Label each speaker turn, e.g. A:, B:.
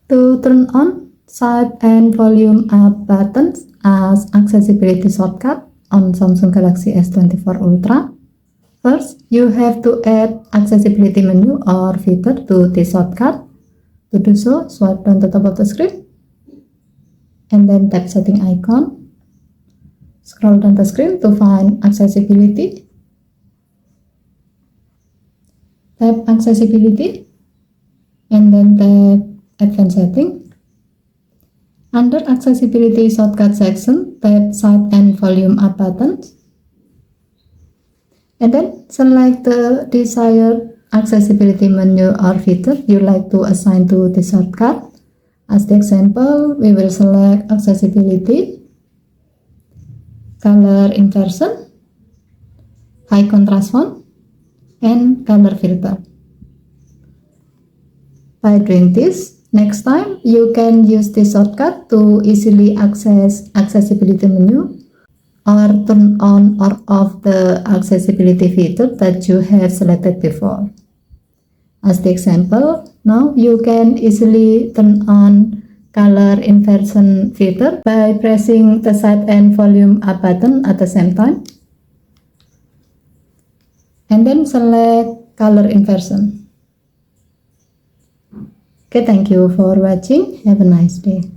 A: To turn on side and volume up buttons as accessibility shortcut on Samsung Galaxy S24 Ultra, first you have to add accessibility menu or feature to this shortcut. To do so, swipe down the top of the screen and then tap setting icon. Scroll down the screen to find accessibility. Tap accessibility and then tap advanced setting. Under accessibility shortcut section, tap side and volume up buttons. And then select the desired accessibility menu or feature you like to assign to the shortcut. As the example, we will select accessibility, color inversion, high contrast font, and color filter. By doing this, next time you can use this shortcut to easily access accessibility menu or turn on or off the accessibility feature that you have selected before. As the example, now you can easily turn on color inversion feature by pressing the side and volume up button at the same time. And then select color inversion. Okay, thank you for watching. Have a nice day.